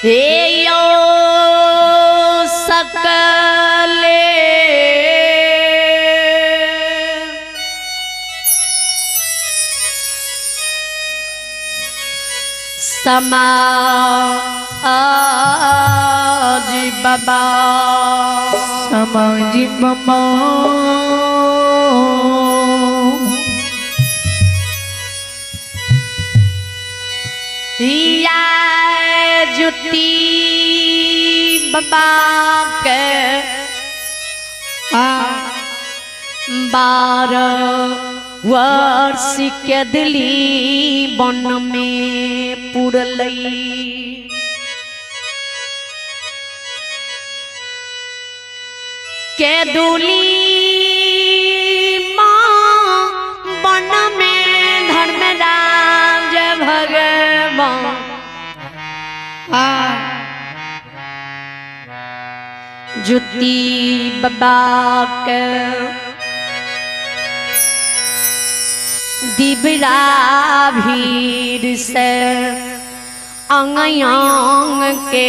हे यो सकले समाजी बाबा समाजी बाबा या जुती बाबा के 12 वर्ष के दिली बन में पुरलई के दूली माँ बन में धर्मराज भगवान जुती बाबा के दिबरा भीड़ से अंग के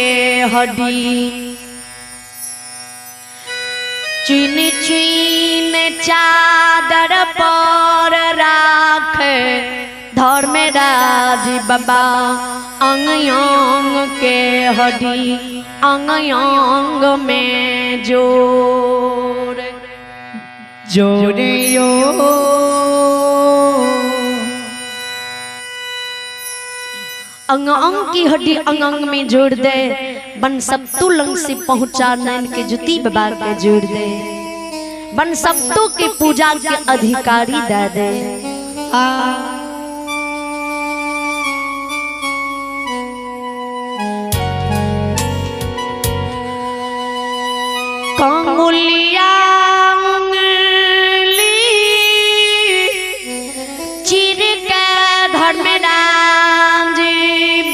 हड्डी चीन चीन चादर पर राख धर्मराज बाबा अंग के हड्डी अंग में जोर जोरे यो अंग की हड्डी अंग में जोड़ दे बन सब तुलंग से पहुंचा नैन के जुती बाबा के जोड़ दे बन सब तो के पूजा के अधिकारी दे दे कंगुलिया चिर के धर्मराज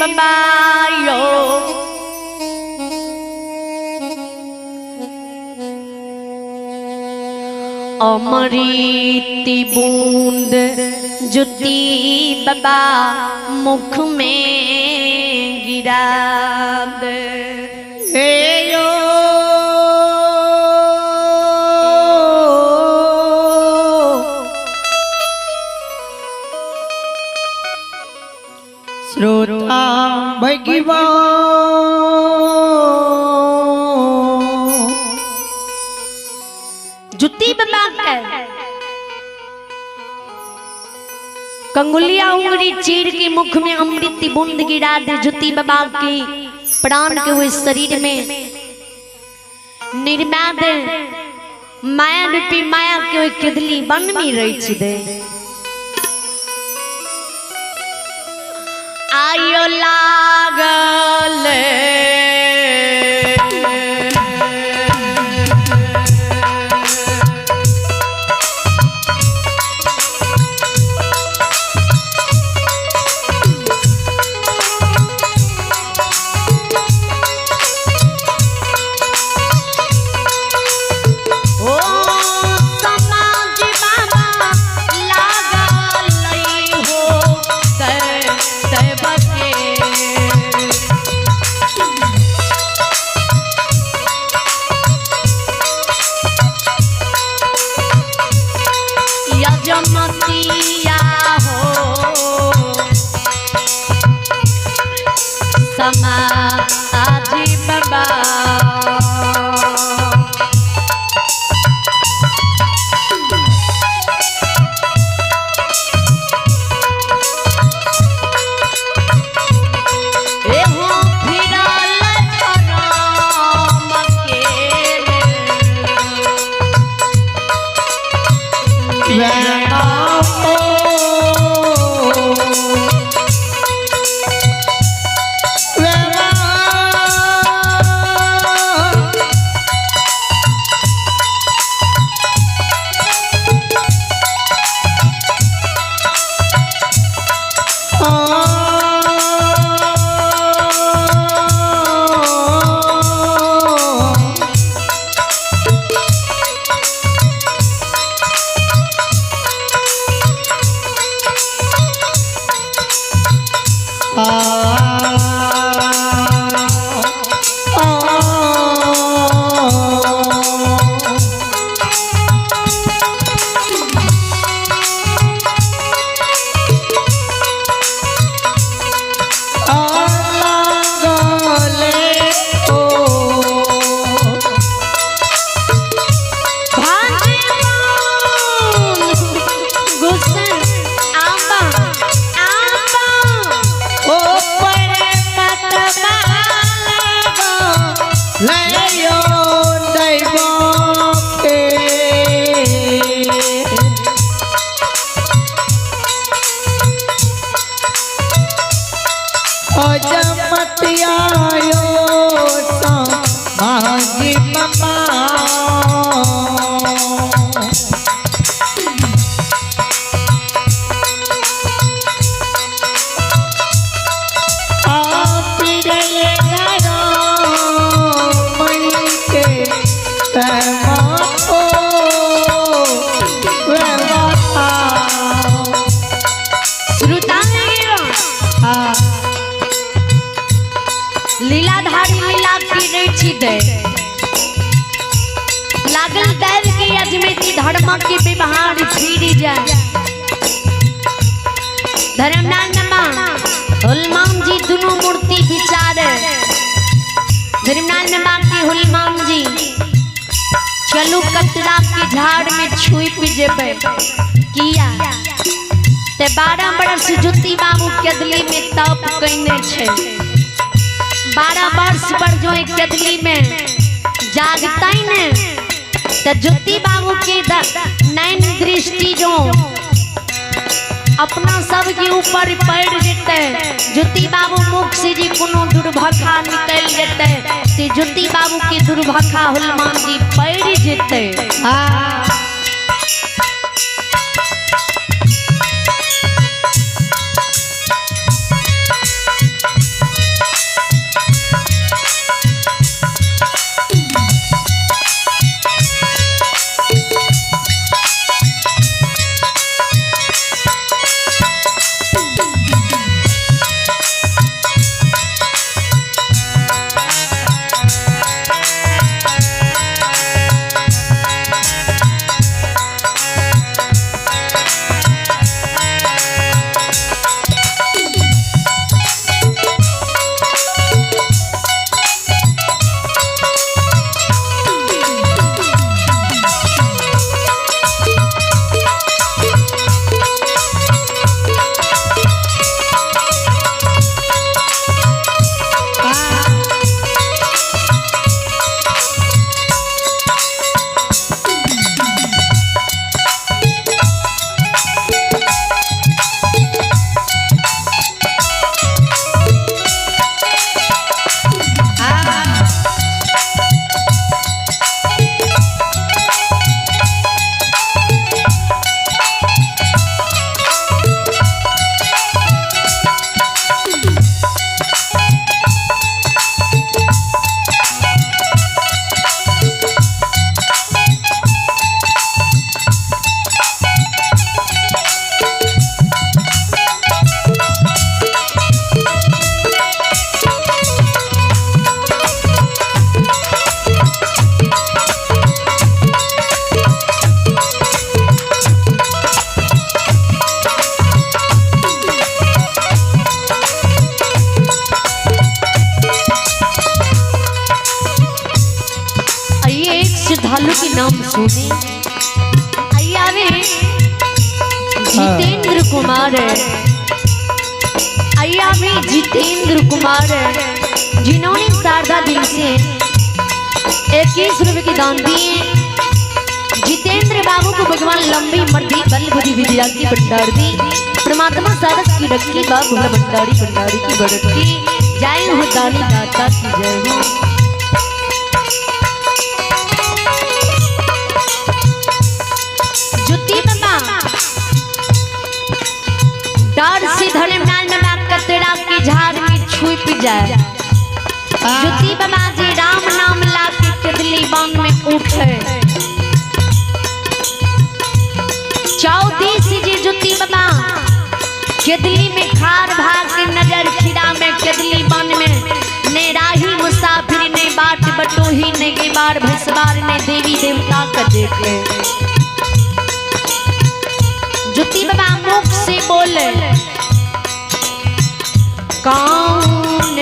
बाबायो अमृति बूंद जुती बाबा मुख में गिरा दे यो श्रोता जुती बाबा के कंगुलिया उंगली चीर के मुख में अमृत बूंद गिरा दे जुती बाबा की प्राण के हुए शरीर में निर्माद माया रूपी माया के किदली बन में रही दे आयो लागल यजमतिया हो समाजी बाबा अजमत आयो सो मांगी ममा लीलाधारी लीला की दे लागल दैव के अजमेती धर्म के व्यवहार फिर जाए धर्मनानमा हनुमान जी दोनों मूर्ति विचारे धर्मनानमा के हनुमान जी चलू कतरा के झाड़ में छुप जेबे किया ते 12 बरस ज्योति बाबू केदली में तप कइने छे 12 वर्ष पर जो एक केदली में जागता ही ने तो ज्योति बाबू के नैन दृष्टि जो अपना सब के ऊपर पड़ जेते ज्योति बाबू मुख से जी कोनो दुर्भाखा निकल जेते ते ज्योति बाबू के दुर्भाखा हनुमान जी पड़ जेते श्रद्धालु के नाम सुने आइए जितेंद्र कुमार आइए जितेंद्र कुमार जिन्होंने शारदा दिल से 21 रुपए के दान दिए। जितेंद्र बाबू को भगवान लंबी मर्दी बल बुद्धि विद्या की भंडार दी। परमात्मा सारस की रखी बाबू भंडारी भंडारी की बरती जय हो दानी दाता की जय हो। डर से धर्मनाल बाबा कतरा के झाड़ में छुप जाए। ज्योति बाबा जी राम नाम ला के केदली बांग में उठे। 14 से जी ज्योति बाबा केदली में खार भाग के नजर खिड़ा में केदली बांग में ने राही मुसाफिर ने बाट बटोही ने के बार भसबार ने देवी देवता का देखे। ज्योति बाबा मुख से बोले कौन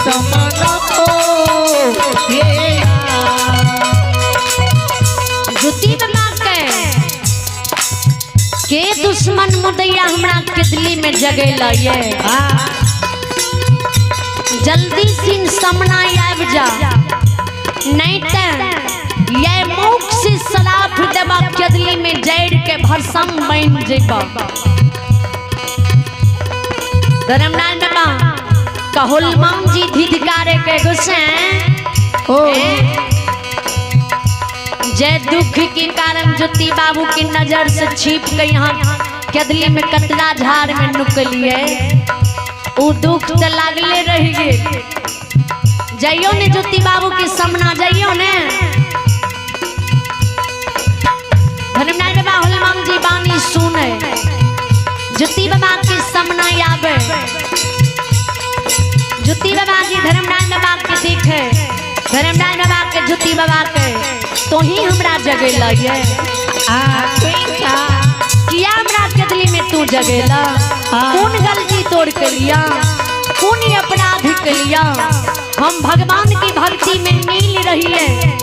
दुश्मन को घेरा। जुती बना के दुश्मन मुदैया हमरा किदली में जगेला ये जल्दी सिन सामना आब जा नहीं ते ये मुख से सलाफ देबा किदली में जड़ के भरसम बन जेबा। धर्मनाथ बाबा कहुलमान जी धिदकारे के गुस्से जय दुख के कारण ज्योति बाबू की नजर से छिप के यहाँ कदली में कतरा झाड़ में नुकलिए वो दुख तो लागले रह गए। जाइयो ने ज्योति बाबू के सामना जाइयो ने धर्मनाथ बाबा हनुमान जी बानी सुने ज्योति बाबा के सामना आवे ज्योति बाबा जी धर्मनाथ बाबा के देखे धर्मनाथ बाबा के ज्योति बाबा के तो ही हमरा जगेला ये किया हमरा कदली में तू जगेला कौन गलती तोड़ के लिया कौन अपराध के लिया हम भगवान की भक्ति में नील रही है।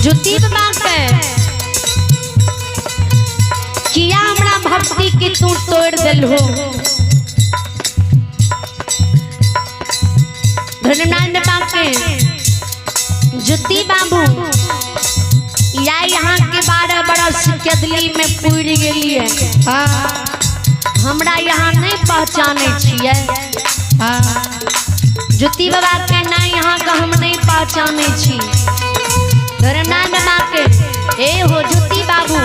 ज्योति बाबा किया हमरा भक्ति के तू तोड़ दिल हो। धर्मनाथ बाबा के ज्योति बाबू या यहाँ के 12 बरस कदली में पूरी गेली है हमरा यहाँ नहीं पहचाने छिए ज्योति बाबा के ना यहाँ का हम नहीं पहचाने छी। धर्मनाथ बाबा के ए हो ज्योति बाबू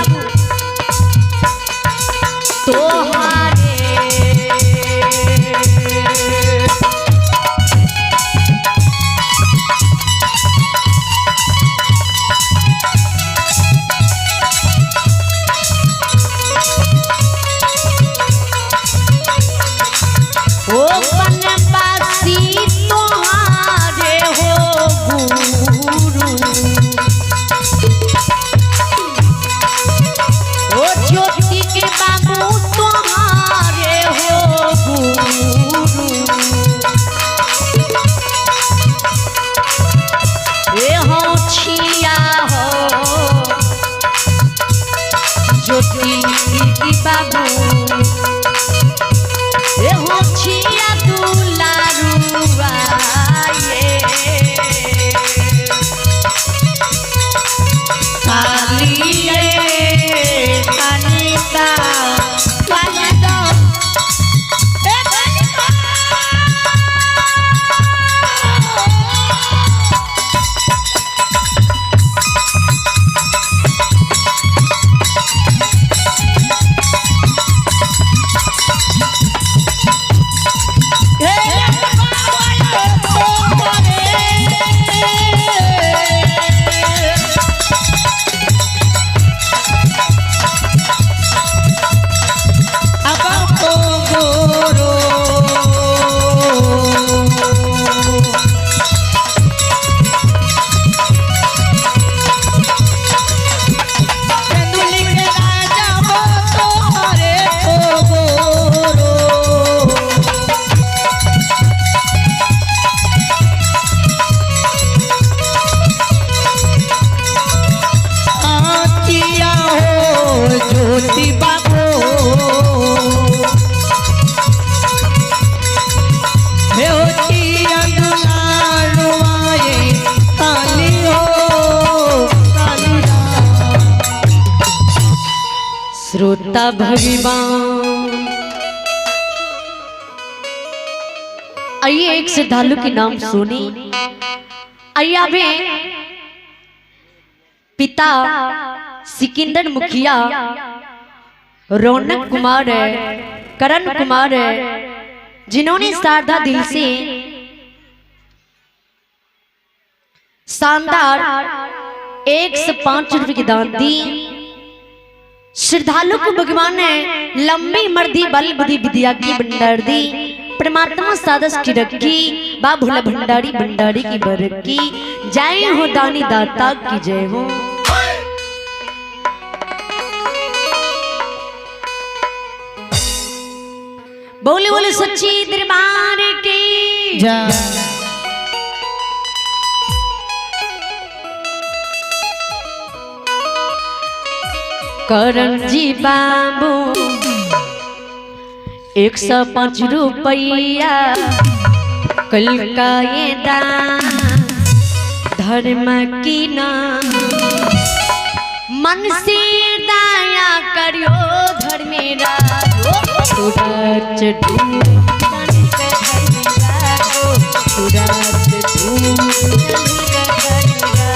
तोहारे ओ बनवासी तोहारे हो गुरु ओ ज्योति के बाबू तोहारे हो गुरु ए हो छिया हो ज्योति की बाबू ए हो छिया दुलारुआ ये श्रोता भगवान। आइए एक श्रद्धालु के नाम सुनी। आइए अभी पिता सिकंदर मुखिया, रौनक कुमार है, करण कुमार है, जिन्होंने शारदा दिल से शानदार 105 रुपए की दान दी। श्रद्धालु को भगवान ने लंबी मर्दी बल बुद्धि विद्या की भंडार दी। परमात्मा सादस की रखी, बा भोला भंडारी भंडारी की बरकी। जय हो दानी दाता की जय हो। बोले बोले सच्ची दरबार की जय। करण जी बाबू 105 रुपया कल का ये दान धर्म की नाम। मन से दया करियो धर्मेरा सूरज ढूंढन के धर्मेरा सूरज ढूंढन के धर्मेरा।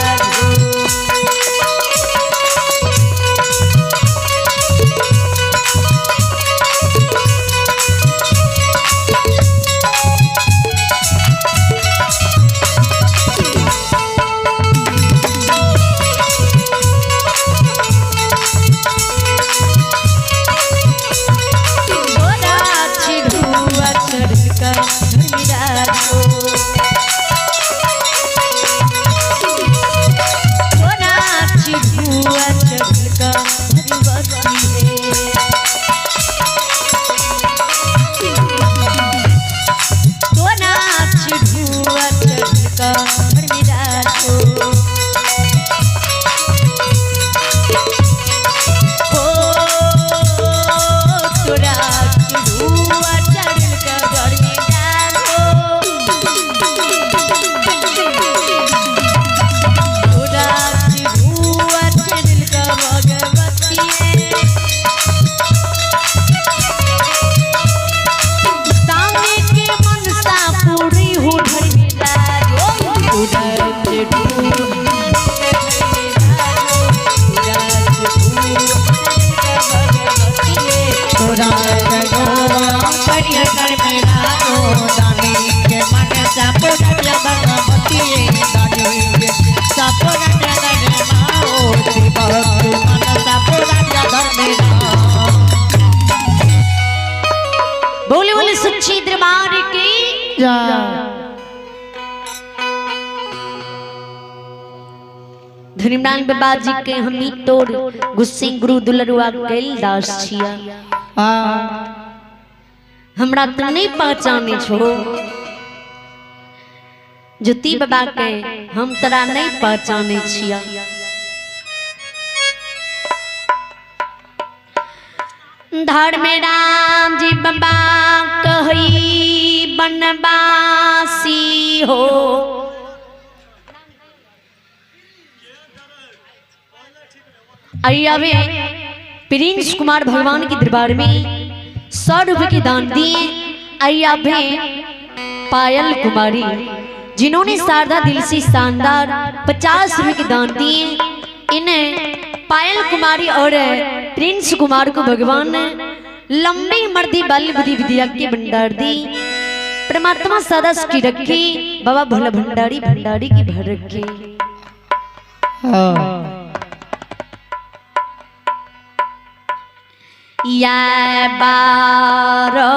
बोले बोले सच्ची दरबार की जय। धनीराम बाबा जी के हमी तोड़ गुस्से गुरु दुलरुआ कैल दास छिया। हमरा तो नहीं पहचाने छो ज्योति बाबा के, हम तरा नहीं पहचाने छिया। धर्मेराम जी बाबा कही बनवासी हो। आइए अभी प्रिंस कुमार भगवान के दरबार में 100 रुपए की दान दिए। आइए अभी पायल कुमारी, जिन्होंने शारदा दिल से शानदार 50 रुपए की दान दिए। इन्हें पायल कुमारी और प्रिंस कुमार को भगवान ने लंबी मर्दी बल बुद्धि विद्या की भंडार दी। परमात्मा सदा की रखी, बाबा भोला भंडारी भंडारी की भर रखी। या 12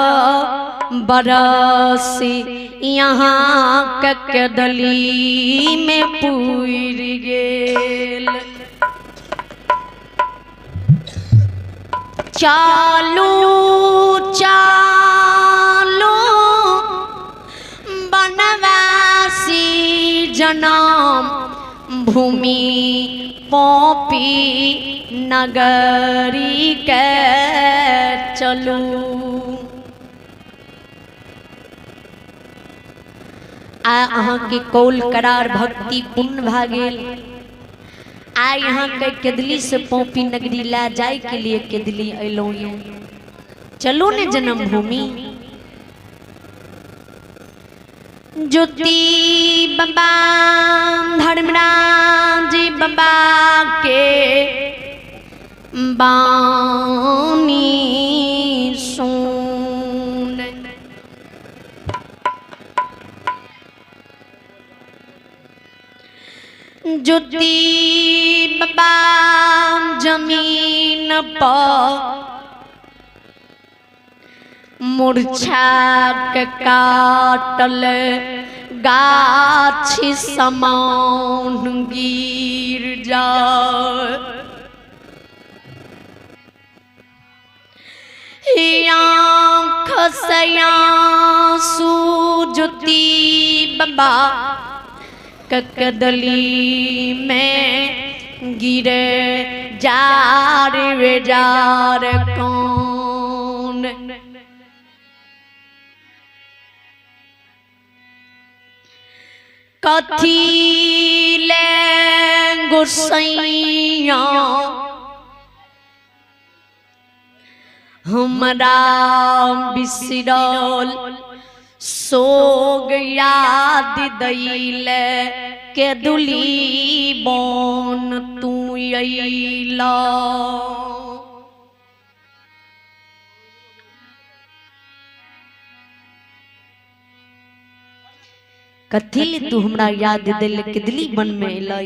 बरस यहाँ ककदली में पूर गेल। चालू चालू बनवासी जनम भूमि पौपी नगरी के चलू। आ अहाँ के कौल करार भक्ति पुण्य भागेल। आ आ यहाँ के केदली से पोपी नगरी ला जाए के लिए केदली अलो ये चलो ने जन्मभूमि ज्योति बाबा धर्मराज बाबा के बानी सुन ज्योति बाबा जमीन पर मूर्छा के काटल गाछी समान गिर जाए आँख से आंसू ज्योति बाबा ककदली में गिरे जार वे जार कौन कथी ले गुसैया हमरा बिसरल सोग याद दैले के दुली बन तू अइला कथी ले तू हमरा याद दिल के दिली बन में अइला